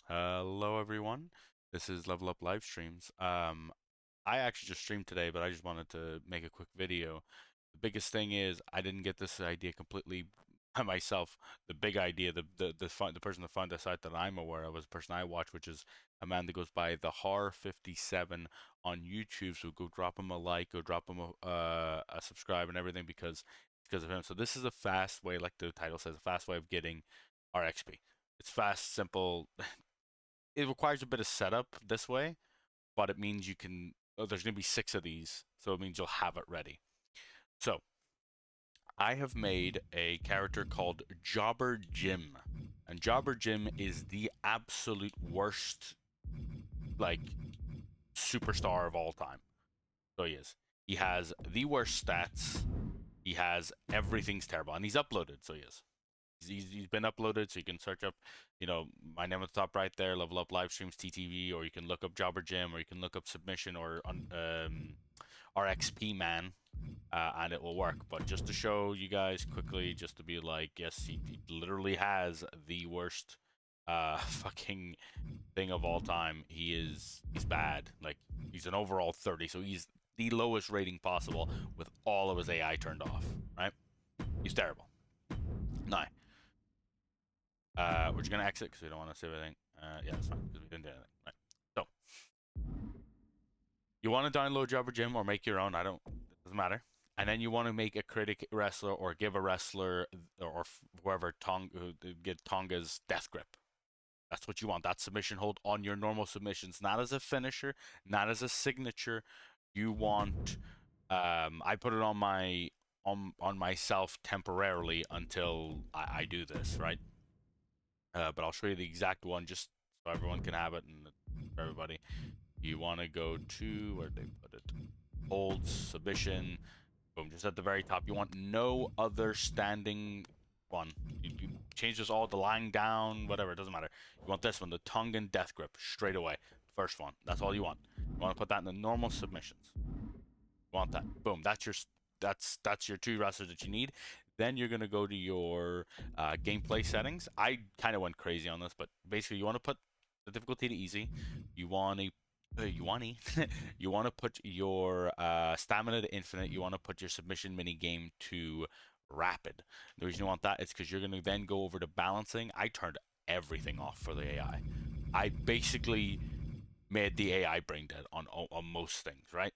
Hello everyone. This is Level Up live streams. I actually just streamed today, but I just wanted to make a quick video. The biggest thing is I didn't get this idea completely by myself. The big idea, the person that found this out that I'm aware of was a person I watch, which is a man that goes by the Har57 on YouTube. So go drop him a like, go drop him a subscribe and everything because of him. So this is a fast way, like the title says, a fast way of getting our XP. It's fast, simple. It requires a bit of setup this way, but it means you can. Oh, there's going to be 6 of these, so it means you'll have it ready. So I have made a character called Jobber Jim, and Jobber Jim is the absolute worst, like, superstar of all time. So he is. He has the worst stats. He has everything's terrible, and he's uploaded. So he is. He's been uploaded, so you can search up, my name at the top right there, Level Up live streams TTV, or you can look up Jobber Jim, or you can look up Submission or RXP Man, and it will work. But just to show you guys quickly, just to be like, yes, he literally has the worst fucking thing of all time. He's bad. Like, he's an overall 30, so he's the lowest rating possible with all of his AI turned off. Right? He's terrible. Now, we're just gonna exit because we don't want to save anything. Yeah, that's fine because we didn't do anything. Right. So you want to download Jobber Gym or make your own. It doesn't matter. And then you want to make a critic wrestler or give a wrestler or whoever get Tonga's death grip. That's what you want. That submission hold on your normal submissions, not as a finisher, not as a signature. You want. I put it on myself temporarily until I do this, right? But I'll show you the exact one just so everyone can have it and for everybody. You want to go to where they put it, hold submission, boom, just at the very top. You want no other standing one. You change this all to lying down, whatever, it doesn't matter. You want this one, the Tongan death grip, straight away. First one. That's all you want. You want to put that in the normal submissions. You want that. Boom. That's your 2 wrestlers that you need. Then you're gonna go to your gameplay settings. I kind of went crazy on this, but basically you want to put the difficulty to easy. You want to you want to you want to put your stamina to infinite. You want to put your submission mini game to rapid. The reason you want that is because you're gonna then go over to balancing. I turned everything off for the AI. I basically made the AI brain dead on most things, right?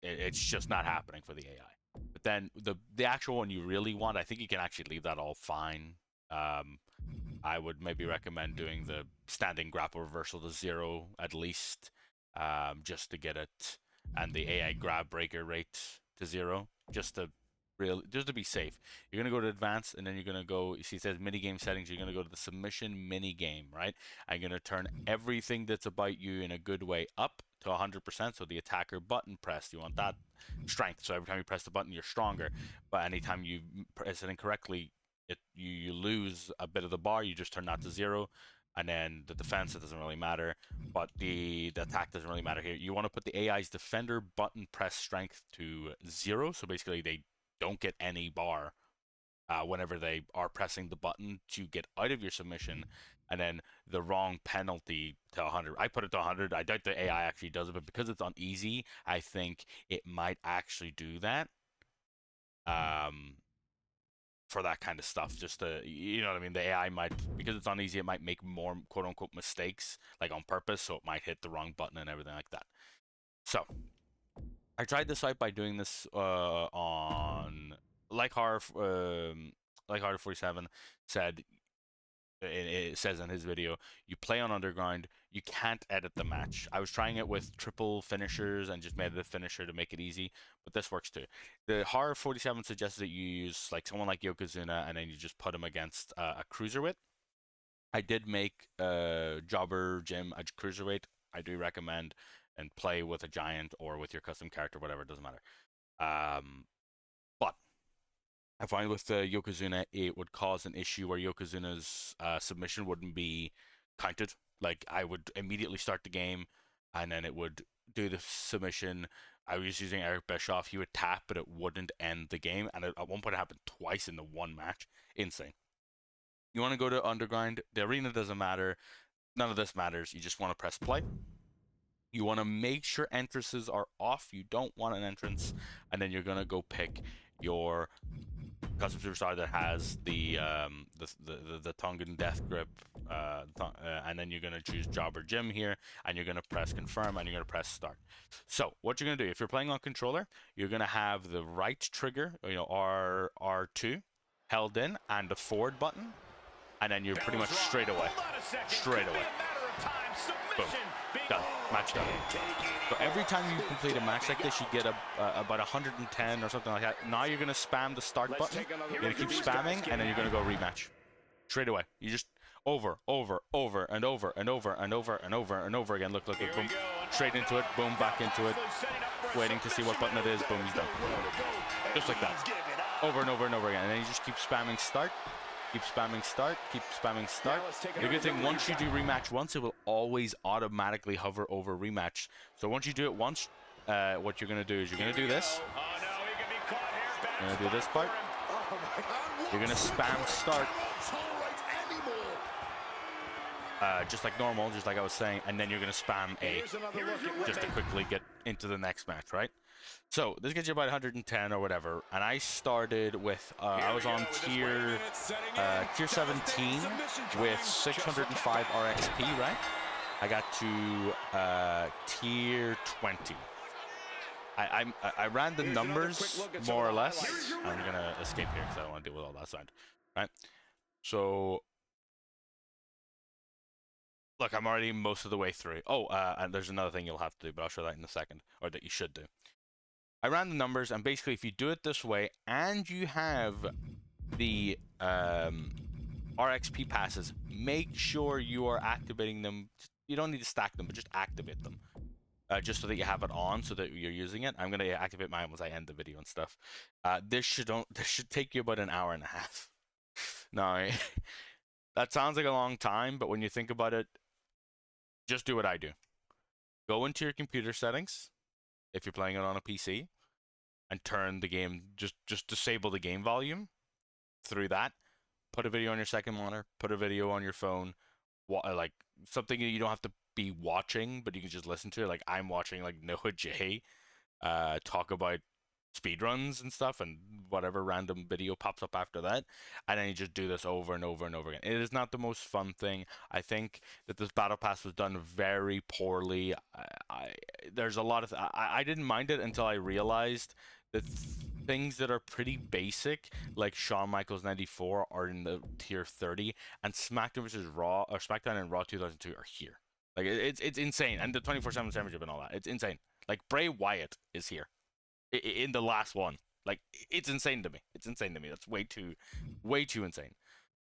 It's just not happening for the AI. But then the actual one you really want, I think you can actually leave that all fine. Um, I would maybe recommend doing the standing grapple reversal to 0 at least, just to get it, and the AI grab breaker rate to 0, just to be safe. You're gonna go to advanced, and then you're gonna go. You see, it says mini game settings. You're gonna go to the submission mini game, right? I'm gonna turn everything that's about you in a good way up to 100%. So the attacker button press, you want that strength. So every time you press the button, you're stronger. But anytime you press it incorrectly, you lose a bit of the bar. You just turn that to 0. And then the defense, it doesn't really matter, but the attack doesn't really matter here. You want to put the AI's defender button press strength to 0, so basically they don't get any bar whenever they are pressing the button to get out of your submission, and then the wrong penalty to 100. I put it to 100. I doubt the AI actually does it, but because it's on easy, I think it might actually do that. Um, for that kind of stuff, just to, you know what I mean? The AI might, because it's on easy, it might make more quote unquote mistakes, like on purpose, so it might hit the wrong button and everything like that. So I tried this out by doing this on like horror, like Horror 47 said. It says in his video, you play on Underground, you can't edit the match. I was trying it with triple finishers and just made it a finisher to make it easy, but this works too. The Horror 47 suggested that you use like someone like Yokozuna and then you just put him against a cruiserweight. I did make Jobber Jim a cruiserweight. I do recommend, and play with a giant or with your custom character, whatever, it doesn't matter. But I find with Yokozuna, it would cause an issue where Yokozuna's submission wouldn't be counted. Like, I would immediately start the game, and then it would do the submission. I was using Eric Bischoff. He would tap, but it wouldn't end the game. And at one point, it happened twice in the one match. Insane. You want to go to Underground. The arena doesn't matter. None of this matters. You just want to press play. You want to make sure entrances are off. You don't want an entrance, and then you're gonna go pick your custom superstar that has the Tongan Death Grip, and then you're gonna choose Job or Gym here, and you're gonna press confirm, and you're gonna press start. So what you're gonna do if you're playing on controller, you're gonna have the right trigger, R2, held in, and the forward button, and then you're pretty much straight away. Boom. Done. Match done. So every time you complete a match like this, you get about 110 or something like that. Now you're going to spam the start button. You're going to keep spamming, and then you're going to go rematch. Straight away. You just over, and over, and over, and over, and over again. Look, boom. Straight into it. Boom, back into it. Waiting to see what button it is. Boom, he's done. Just like that. Over and over and over again. And then you just keep spamming start. Keep spamming start, keep spamming start. The good thing, once you do rematch once, it will always automatically hover over rematch. So once you do it once, what you're going to do is you're going to do this. You're going to do this part. You're going to spam start. Just like normal, just like I was saying, and then you're going to spam A just to quickly get into the next match, right? So this gets you about 110 or whatever, and I started with I was on tier 17 with 605 RXP, right? I got to tier 20. I ran the numbers more or less. I'm gonna escape here because I don't want to deal with all that sound, right? So look, I'm already most of the way through. Oh, and there's another thing you'll have to do, but I'll show that in a second, or that you should do. I ran the numbers, and basically if you do it this way and you have the RXP passes, make sure you are activating them. You don't need to stack them, but just activate them. Just so that you have it on, so that you're using it. I'm going to activate mine once I end the video and stuff. This should take you about an hour and a half. Now, that sounds like a long time, but when you think about it, just do what I do. Go into your computer settings, if you're playing it on a PC, and turn the game, just disable the game volume through that. Put a video on your second monitor, put a video on your phone, like something that you don't have to be watching, but you can just listen to. Like I'm watching like Noah J talk about speedruns and stuff, and whatever random video pops up after that, and then you just do this over and over and over again. It is not the most fun thing. I think that this battle pass was done very poorly. There's a lot of I didn't mind it until I realized that things that are pretty basic, like Shawn Michaels 94, are in the tier 30, and SmackDown versus Raw, or SmackDown and Raw 2002 are here. Like it's insane, and the 24/7 championship and all that. It's insane. Like Bray Wyatt is here in the last one. Like it's insane to me. It's insane to me. That's way too insane.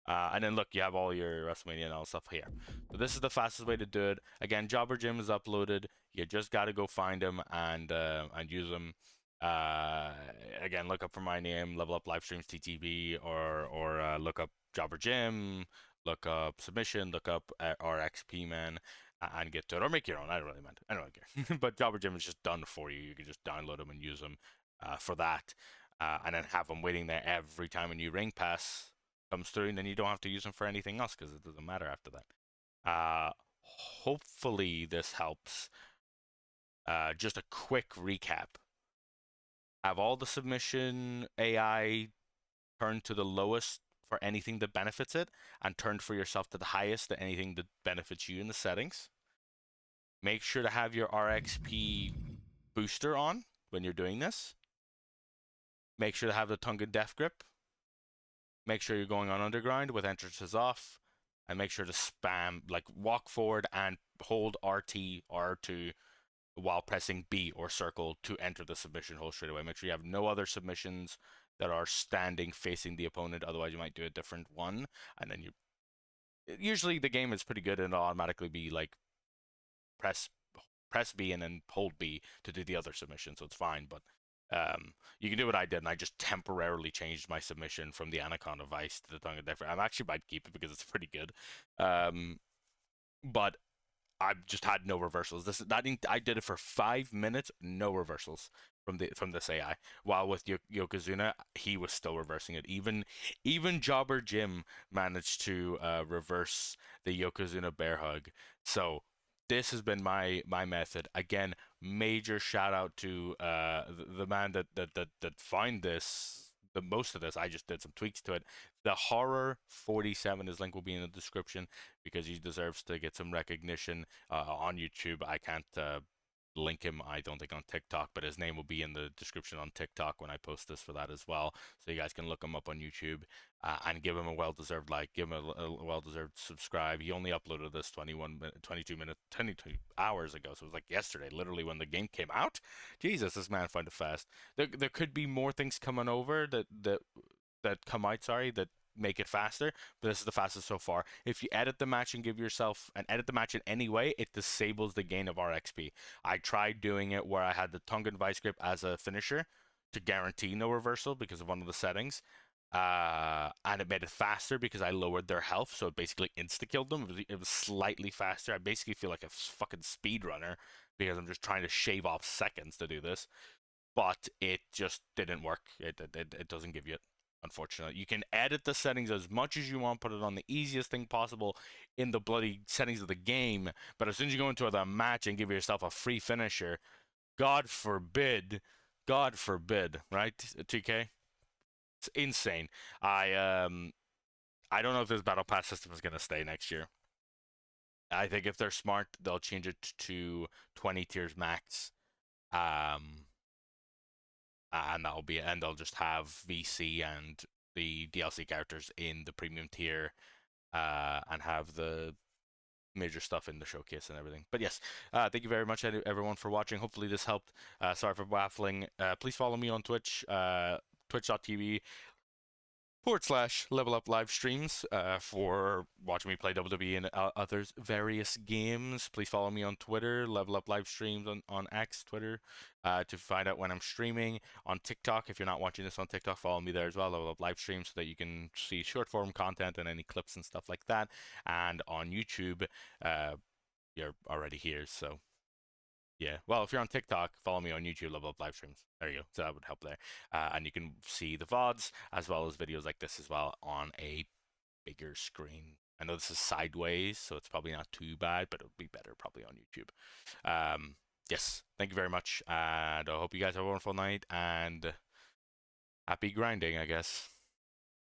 And then look, you have all your WrestleMania and all stuff here. So this is the fastest way to do it. Again, Jobber Jim is uploaded. You just gotta go find him and use him. Again, look up for my name, Level Up Livestreams TTV, or look up Jobber Jim, look up Submission, look up RXP Man, and get to it, or make your own. I don't really mind. I don't care. But Jobber Jim is just done for you. You can just download them and use them for that, and then have them waiting there every time a new ring pass comes through, and then you don't have to use them for anything else because it doesn't matter after that. Hopefully this helps. Just a quick recap. Have all the submission AI turned to the lowest for anything that benefits it, and turned for yourself to the highest to anything that benefits you in the settings. Make sure to have your RXP booster on when you're doing this. Make sure to have the Tonga Death Grip. Make sure you're going on underground with entrances off, and make sure to spam, like walk forward and hold RT, R2 while pressing B or circle to enter the submission hole straight away. Make sure you have no other submissions that are standing facing the opponent, otherwise you might do a different one, and then usually the game is pretty good and it'll automatically be like press B and then hold B to do the other submission, so it's fine. But you can do what I did, and I just temporarily changed my submission from the Anaconda Vice to the Tongue of Death. I'm actually about to keep it because it's pretty good. But I just had no reversals. I did it for 5 minutes, no reversals. from this AI. While with Yokozuna, he was still reversing it. Even Jobber Jim managed to reverse the Yokozuna bear hug. So this has been my method. Again, major shout out to the man that find this. The most of this, I just did some tweaks to it. The Horror 47, his link will be in the description because he deserves to get some recognition on YouTube. I can't link him, I don't think, on TikTok, but his name will be in the description on TikTok when I post this for that as well. So you guys can look him up on YouTube and give him a well-deserved like, give him a well-deserved subscribe. He only uploaded this 22 hours ago, so it was like yesterday, literally when the game came out. Jesus, this man found it fast. There could be more things coming over that come out, sorry, that make it faster, but this is the fastest so far. If you edit the match and give yourself and edit the match in any way, it disables the gain of RXP. I tried doing it where I had the Tongan Vice Grip as a finisher to guarantee no reversal because of one of the settings. And it made it faster because I lowered their health, so it basically insta-killed them. It was slightly faster. I basically feel like a fucking speedrunner because I'm just trying to shave off seconds to do this, but it just didn't work. It doesn't give you it, unfortunately. You can edit the settings as much as you want, put it on the easiest thing possible in the bloody settings of the game, but as soon as you go into the match and give yourself a free finisher, God forbid, right, TK? It's insane. I don't know if this battle pass system is gonna stay next year. I think if they're smart, they'll change it to 20 tiers max. Um, and that'll be it. And they'll just have VC and the DLC characters in the premium tier, and have the major stuff in the showcase and everything. But yes, thank you very much everyone for watching. Hopefully this helped. Sorry for waffling. Please follow me on Twitch, twitch.tv/level up live streams for watching me play WWE and others various games. Please follow me on Twitter, level up live streams on X, Twitter, to find out when I'm streaming. On TikTok, if you're not watching this on TikTok, follow me there as well, level up live streams, so that you can see short form content and any clips and stuff like that. And on YouTube, you're already here, so yeah. Well, if you're on TikTok, follow me on YouTube, level up live streams. There you go. So that would help there. And you can see the VODs as well as videos like this as well on a bigger screen. I know this is sideways, so it's probably not too bad, but it'll be better probably on YouTube. Yes. Thank you very much. And I hope you guys have a wonderful night and happy grinding, I guess.